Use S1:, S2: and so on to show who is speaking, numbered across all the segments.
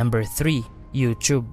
S1: Number 3. YouTube.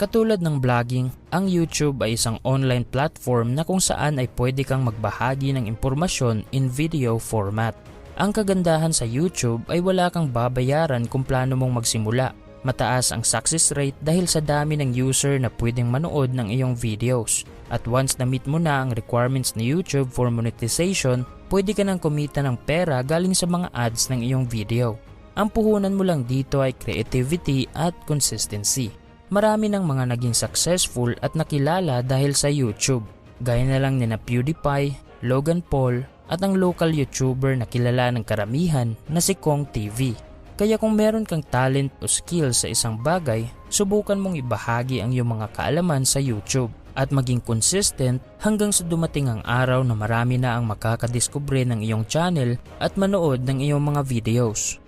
S1: Katulad ng vlogging, ang YouTube ay isang online platform na kung saan ay pwede kang magbahagi ng impormasyon in video format. Ang kagandahan sa YouTube ay wala kang babayaran kung plano mong magsimula. Mataas ang success rate dahil sa dami ng user na pwedeng manood ng iyong videos. At once na-meet mo na ang requirements ni YouTube for monetization, pwede ka nang kumita ng pera galing sa mga ads ng iyong video. Ang puhunan mo lang dito ay creativity at consistency. Marami ng mga naging successful at nakilala dahil sa YouTube, gaya na lang nina PewDiePie, Logan Paul at ang local YouTuber na kilala ng karamihan na si Kong TV. Kaya kung meron kang talent o skill sa isang bagay, subukan mong ibahagi ang iyong mga kaalaman sa YouTube at maging consistent hanggang sa dumating ang araw na marami na ang makakadiskubre ng iyong channel at manood ng iyong mga videos.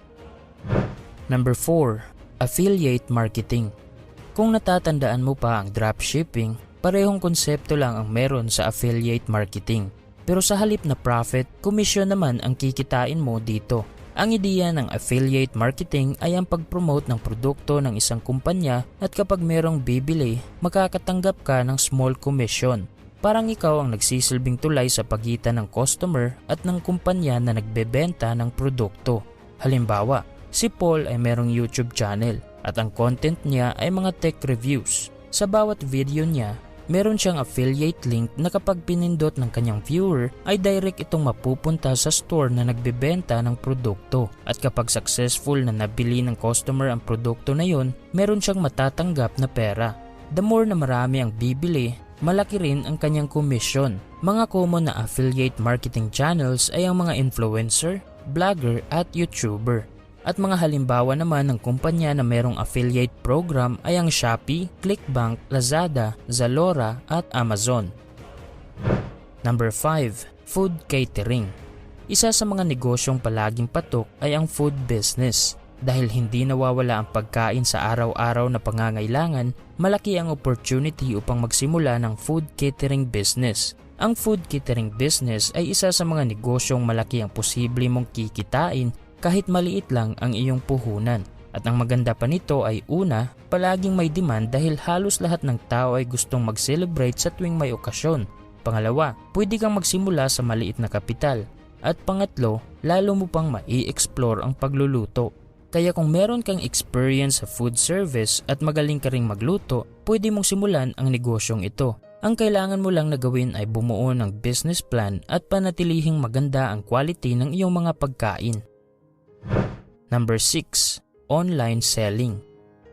S1: Number 4. Affiliate Marketing. Kung natatandaan mo pa ang dropshipping, parehong konsepto lang ang meron sa affiliate marketing. Pero sa halip na profit, komisyon naman ang kikitain mo dito. Ang ideya ng affiliate marketing ay ang pag-promote ng produkto ng isang kumpanya at kapag merong bibili, makakatanggap ka ng small commission. Parang ikaw ang nagsisilbing tulay sa pagitan ng customer at ng kumpanya na nagbebenta ng produkto. Halimbawa, si Paul ay merong YouTube channel at ang content niya ay mga tech reviews. Sa bawat video niya, meron siyang affiliate link na kapag pinindot ng kanyang viewer ay direct itong mapupunta sa store na nagbebenta ng produkto. At kapag successful na nabili ng customer ang produkto na yon, meron siyang matatanggap na pera. The more na marami ang bibili, malaki rin ang kanyang commission. Mga common na affiliate marketing channels ay ang mga influencer, blogger at YouTuber. At mga halimbawa naman ng kumpanya na merong affiliate program ay ang Shopee, Clickbank, Lazada, Zalora at Amazon. Number 5. Food Catering. Isa sa mga negosyong palaging patok ay ang food business. Dahil hindi nawawala ang pagkain sa araw-araw na pangangailangan, malaki ang opportunity upang magsimula ng food catering business. Ang food catering business ay isa sa mga negosyong malaki ang posible mong kikitain kahit maliit lang ang iyong puhunan. At ang maganda pa nito ay una, palaging may demand dahil halos lahat ng tao ay gustong mag-celebrate sa tuwing may okasyon. Pangalawa, pwede kang magsimula sa maliit na kapital. At pangatlo, lalo mo pang mai-explore ang pagluluto. Kaya kung meron kang experience sa food service at magaling ka ring magluto, pwede mong simulan ang negosyong ito. Ang kailangan mo lang na gawin ay bumuo ng business plan at panatilihing maganda ang quality ng iyong mga pagkain. Number 6. Online Selling.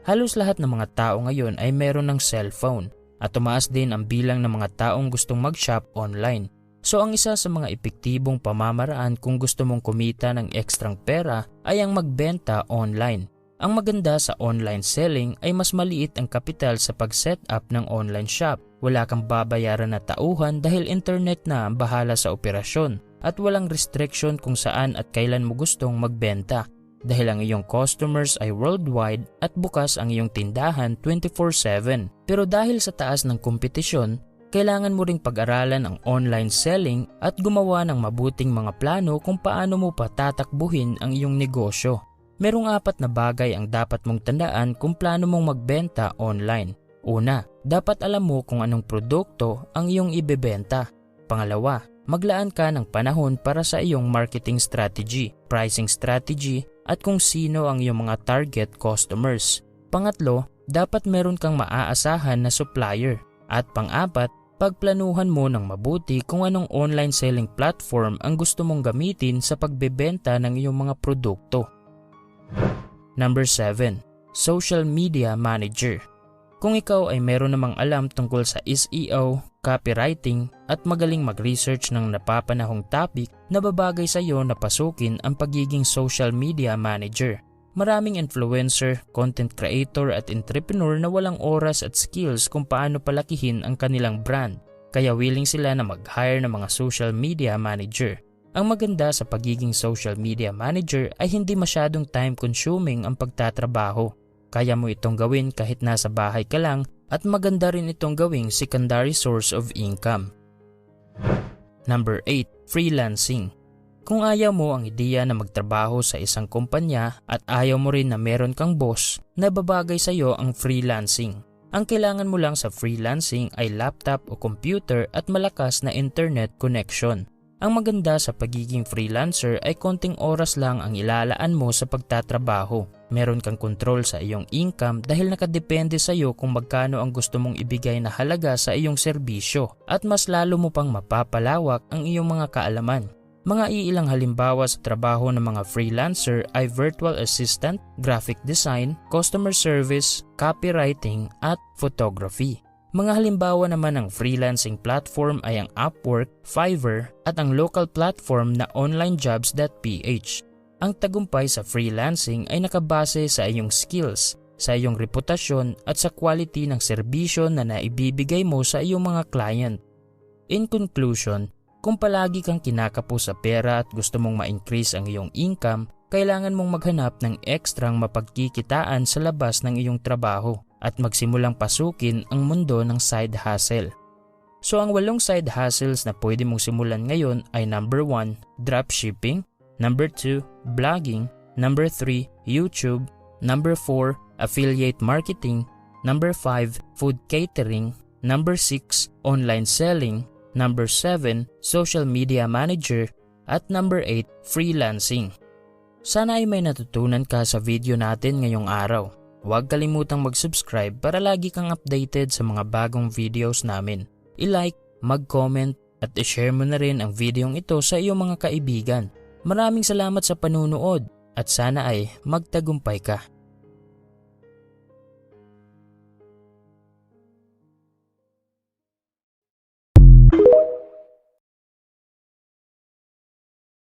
S1: Halos lahat ng mga tao ngayon ay meron ng cellphone at tumaas din ang bilang ng mga taong gustong mag-shop online. So ang isa sa mga epektibong pamamaraan kung gusto mong kumita ng ekstrang pera ay ang magbenta online. Ang maganda sa online selling ay mas maliit ang kapital sa pag-set up ng online shop. Wala kang babayaran na tauhan dahil internet na ang bahala sa operasyon at walang restriction kung saan at kailan mo gustong magbenta. Dahil ang iyong customers ay worldwide at bukas ang iyong tindahan 24/7. Pero dahil sa taas ng kompetisyon, kailangan mo ring pag-aralan ang online selling at gumawa ng mabuting mga plano kung paano mo patatakbuhin ang iyong negosyo. Merong 4 na bagay ang dapat mong tandaan kung plano mong magbenta online. Una, dapat alam mo kung anong produkto ang iyong ibebenta. Pangalawa, maglaan ka ng panahon para sa iyong marketing strategy, pricing strategy, at kung sino ang iyong mga target customers. Pangatlo, dapat meron kang maaasahan na supplier. At pang-apat, pagplanuhan mo ng mabuti kung anong online selling platform ang gusto mong gamitin sa pagbebenta ng iyong mga produkto. Number 7. Social Media Manager. Kung ikaw ay meron namang alam tungkol sa SEO, copywriting at magaling mag-research ng napapanahong topic, nababagay sa iyo na pasukin ang pagiging social media manager. Maraming influencer, content creator at entrepreneur na walang oras at skills kung paano palakihin ang kanilang brand, kaya willing sila na mag-hire ng mga social media manager. Ang maganda sa pagiging social media manager ay hindi masyadong time-consuming ang pagtatrabaho. Kaya mo itong gawin kahit nasa bahay ka lang at maganda rin itong gawing secondary source of income. Number 8. Freelancing. Kung ayaw mo ang ideya na magtrabaho sa isang kumpanya at ayaw mo rin na meron kang boss, nababagay sa iyo ang freelancing. Ang kailangan mo lang sa freelancing ay laptop o computer at malakas na internet connection. Ang maganda sa pagiging freelancer ay konting oras lang ang ilalaan mo sa pagtatrabaho. Meron kang control sa iyong income dahil nakadepende sa iyo kung magkano ang gusto mong ibigay na halaga sa iyong serbisyo at mas lalo mo pang mapapalawak ang iyong mga kaalaman. Mga iilang halimbawa sa trabaho ng mga freelancer ay virtual assistant, graphic design, customer service, copywriting at photography. Mga halimbawa naman ng freelancing platform ay ang Upwork, Fiverr at ang local platform na onlinejobs.ph. Ang tagumpay sa freelancing ay nakabase sa iyong skills, sa iyong reputasyon at sa quality ng serbisyo na naibibigay mo sa iyong mga client. In conclusion, kung palagi kang kinakapos sa pera at gusto mong ma-increase ang iyong income, kailangan mong maghanap ng ekstrang mapagkikitaan sa labas ng iyong trabaho at magsimulang pasukin ang mundo ng side hustle. So ang 8 side hustles na pwede mong simulan ngayon ay number 1, dropshipping, number 2, blogging, number 3, YouTube, number 4, affiliate marketing, number 5, food catering, number 6, online selling, number 7, social media manager, at number 8, freelancing. Sana ay may natutunan ka sa video natin ngayong araw. Huwag kalimutang mag-subscribe para lagi kang updated sa mga bagong videos namin. I-like, mag-comment, at i-share mo na rin ang videong ito sa iyong mga kaibigan. Maraming salamat sa panunood at sana ay magtagumpay ka.